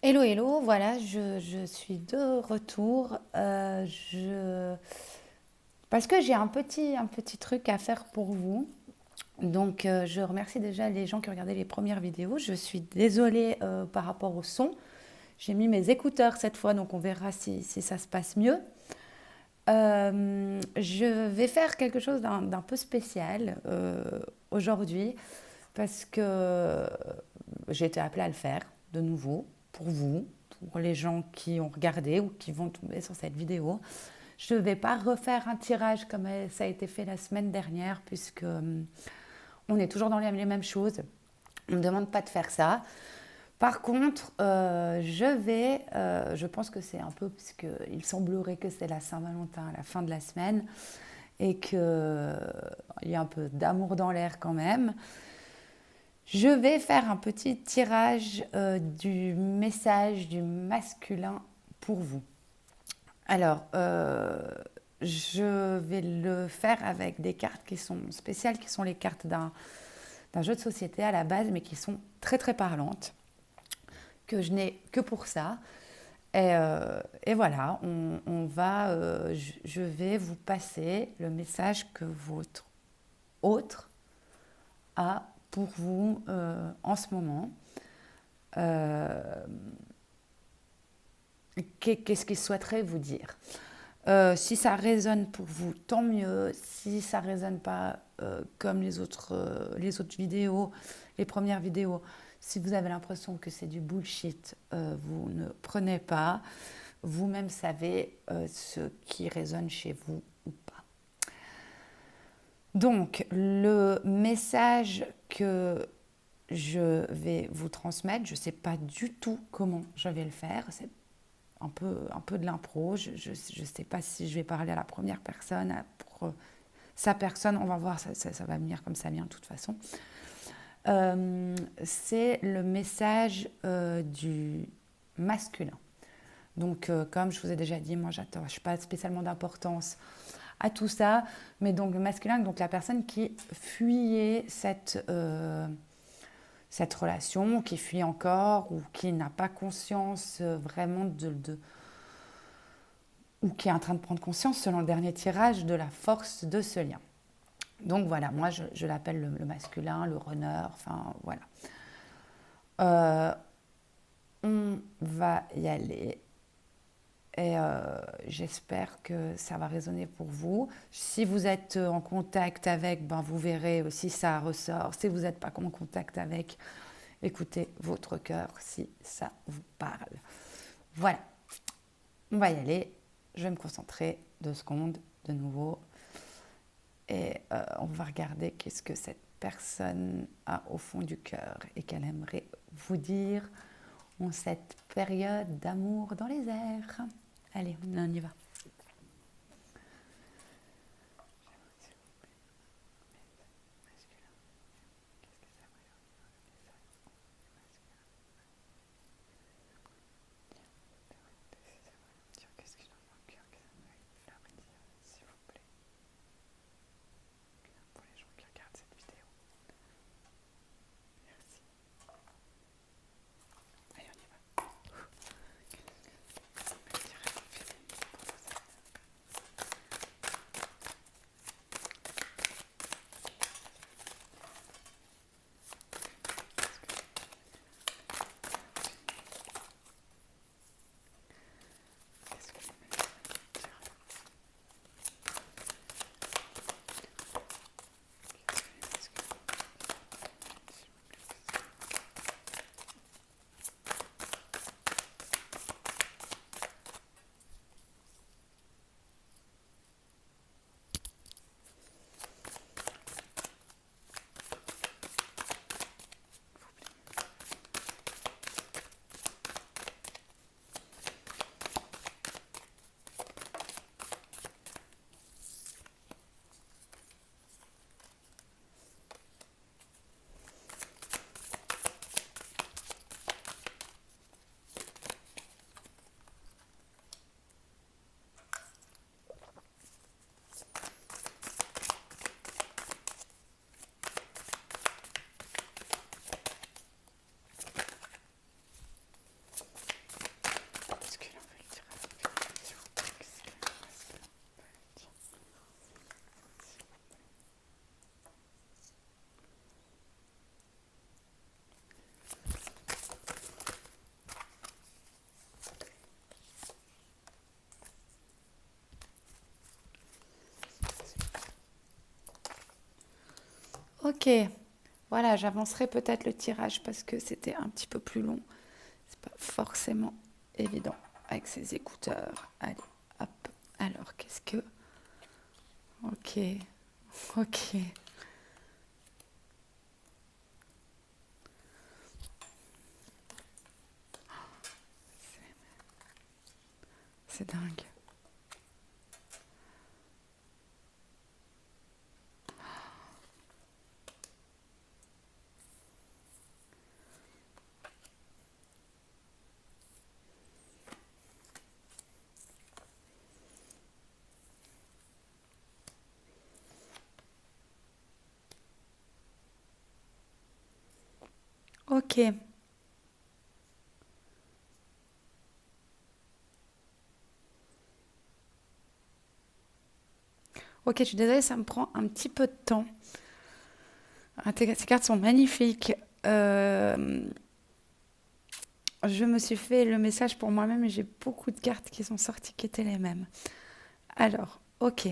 Hello, hello, voilà, je suis de retour. Parce que j'ai un petit truc à faire pour vous. Donc, je remercie déjà les gens qui ont regardé les premières vidéos. Je suis désolée par rapport au son. J'ai mis mes écouteurs cette fois, donc on verra si ça se passe mieux. Je vais faire quelque chose d'un peu spécial aujourd'hui parce que j'ai été appelée à le faire de nouveau pour vous, pour les gens qui ont regardé ou qui vont tomber sur cette vidéo. Je ne vais pas refaire un tirage comme ça a été fait la semaine dernière puisque on est toujours dans les mêmes choses. On ne me demande pas de faire ça. Par contre, je pense que c'est un peu, puisqu'il semblerait que c'est la Saint-Valentin à la fin de la semaine et qu'il y a un peu d'amour dans l'air quand même. Je vais faire un petit tirage du message du masculin pour vous. Alors, je vais le faire avec des cartes qui sont spéciales, qui sont les cartes d'un jeu de société à la base, mais qui sont très très parlantes, que je n'ai que pour ça. Et voilà, je vais vous passer le message que votre autre a pour vous en ce moment. Euh, Qu'est-ce qu'il souhaiterait vous dire? Si ça résonne pour vous, tant mieux. Si ça résonne pas comme les autres vidéos, les premières vidéos, si vous avez l'impression que c'est du bullshit, vous ne prenez pas. Vous-même savez ce qui résonne chez vous ou pas. Donc, le message que je vais vous transmettre, je ne sais pas du tout comment je vais le faire. C'est un peu de l'impro. Je ne sais pas si je vais parler à la première personne, pour sa personne. On va voir, ça va venir comme ça vient de toute façon. C'est le message du masculin. Donc, comme je vous ai déjà dit, moi, j'attache pas spécialement d'importance à tout ça. Mais donc, le masculin, donc la personne qui fuyait cette relation, qui fuit encore ou qui n'a pas conscience vraiment ou qui est en train de prendre conscience, selon le dernier tirage, de la force de ce lien. Donc voilà, moi je l'appelle le masculin, le runner, enfin voilà. Euh, on va y aller et j'espère que ça va résonner pour vous. Si vous êtes en contact avec, ben, vous verrez aussi ça ressort. Si vous n'êtes pas en contact avec, écoutez votre cœur si ça vous parle. Voilà, on va y aller. Je vais me concentrer 2 secondes de nouveau et on va regarder qu'est-ce que cette personne a au fond du cœur et qu'elle aimerait vous dire en cette période d'amour dans les airs. Allez, on y va. Qu'est-ce qu'il a dans le cœur que ça aimerait leur dire, s'il vous plaît, pour les gens qui regardent cette vidéo. Merci. Allez, on y va. Merci infiniment pour vos Ok, voilà, j'avancerai peut-être le tirage parce que c'était un petit peu plus long. C'est pas forcément évident avec ces écouteurs. Allez, hop. Alors, qu'est-ce que... Ok, ok. C'est dingue. Ok. Ok, je suis désolée, ça me prend un petit peu de temps. Ces cartes sont magnifiques. Je me suis fait le message pour moi-même et j'ai beaucoup de cartes qui sont sorties qui étaient les mêmes. Alors, ok,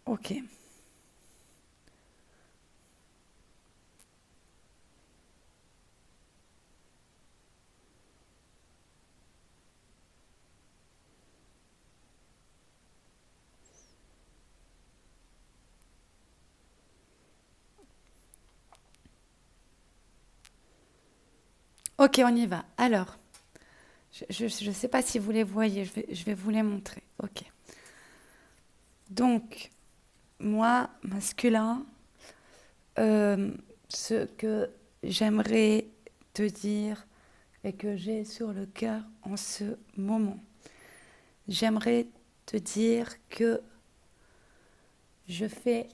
ok. Ok, on y va. Alors, je ne sais pas si vous les voyez, je vais vous les montrer. Ok. Donc, moi, masculin, euh, ce que j'aimerais te dire et que j'ai sur le cœur en ce moment, j'aimerais te dire que je fais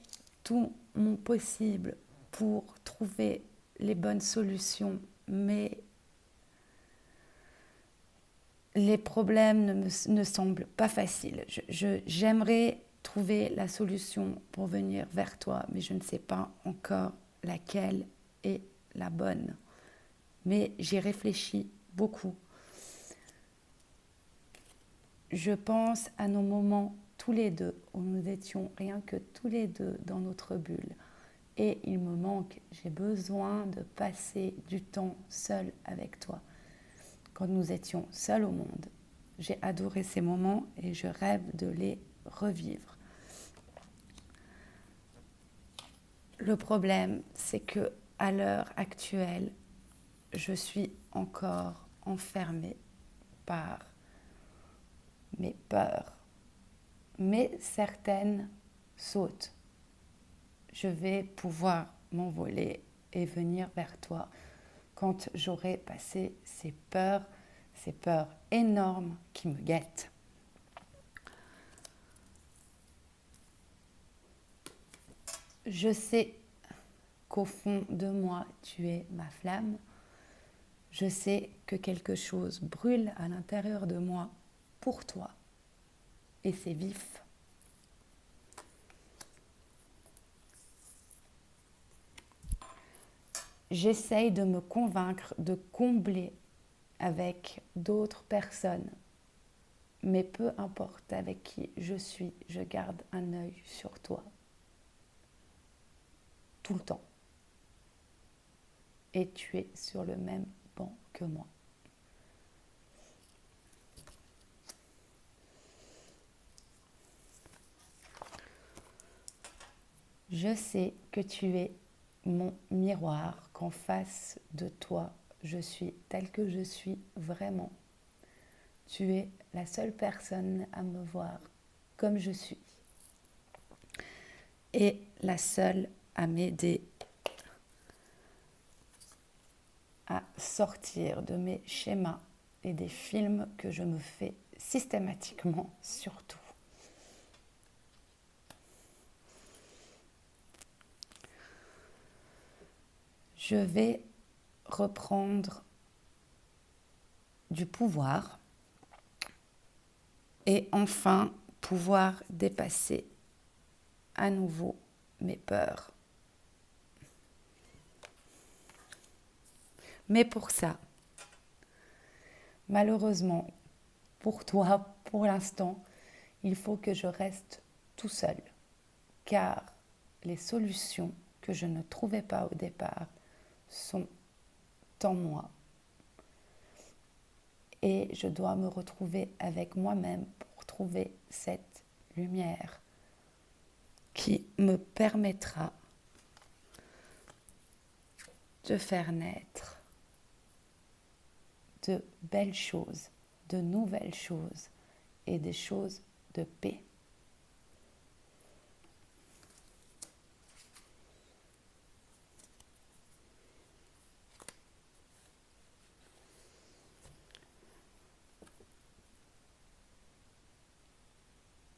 tout mon possible pour trouver les bonnes solutions, mais les problèmes ne semblent pas faciles. J'aimerais trouver la solution pour venir vers toi, mais je ne sais pas encore laquelle est la bonne. Mais j'y réfléchis beaucoup. Je pense à nos moments tous les deux, où nous étions rien que tous les deux dans notre bulle. Et il me manque, j'ai besoin de passer du temps seul avec toi. Quand nous étions seuls au monde, j'ai adoré ces moments et je rêve de les revivre. Le problème, c'est que à l'heure actuelle, je suis encore enfermée par mes peurs. Mais certaines sautent. Je vais pouvoir m'envoler et venir vers toi quand j'aurai passé ces peurs énormes qui me guettent. Je sais qu'au fond de moi, tu es ma flamme. Je sais que quelque chose brûle à l'intérieur de moi pour toi. Et c'est vif. J'essaye de me convaincre de combler avec d'autres personnes. Mais peu importe avec qui je suis, je garde un œil sur toi. Tout le temps. Et tu es sur le même banc que moi. Je sais que tu es mon miroir, qu'en face de toi, je suis telle que je suis vraiment. Tu es la seule personne à me voir comme je suis. Et la seule à m'aider à sortir de mes schémas et des films que je me fais systématiquement surtout. Je vais reprendre du pouvoir et enfin pouvoir dépasser à nouveau mes peurs. Mais pour ça, malheureusement, pour toi, pour l'instant, il faut que je reste tout seul, car les solutions que je ne trouvais pas au départ sont en moi. Et je dois me retrouver avec moi-même pour trouver cette lumière qui me permettra de faire naître de belles choses, de nouvelles choses et des choses de paix.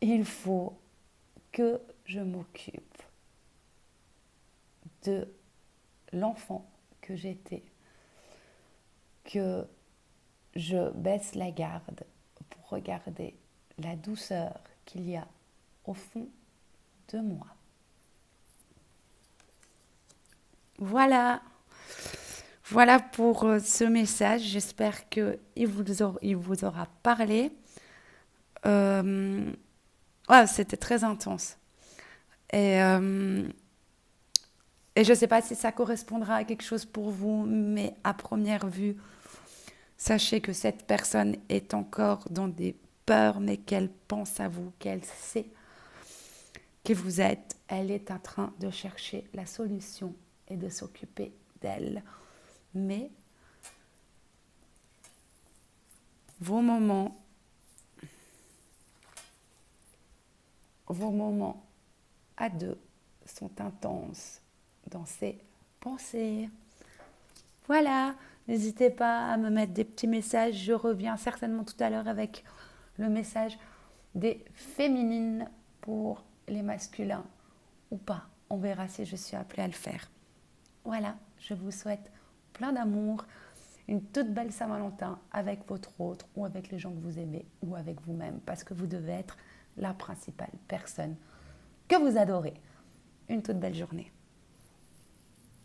Il faut que je m'occupe de l'enfant que j'étais, que je baisse la garde pour regarder la douceur qu'il y a au fond de moi. Voilà pour ce message. J'espère qu'il vous aura parlé. C'était très intense. Et je ne sais pas si ça correspondra à quelque chose pour vous, mais à première vue, sachez que cette personne est encore dans des peurs, mais qu'elle pense à vous, qu'elle sait qui vous êtes. Elle est en train de chercher la solution et de s'occuper d'elle. Mais vos moments à deux sont intenses dans ces pensées. Voilà, n'hésitez pas à me mettre des petits messages. Je reviens certainement tout à l'heure avec le message des féminines pour les masculins ou pas. On verra si je suis appelée à le faire. Voilà, je vous souhaite plein d'amour, une toute belle Saint-Valentin avec votre autre ou avec les gens que vous aimez ou avec vous-même parce que vous devez être la principale personne que vous adorez. Une toute belle journée.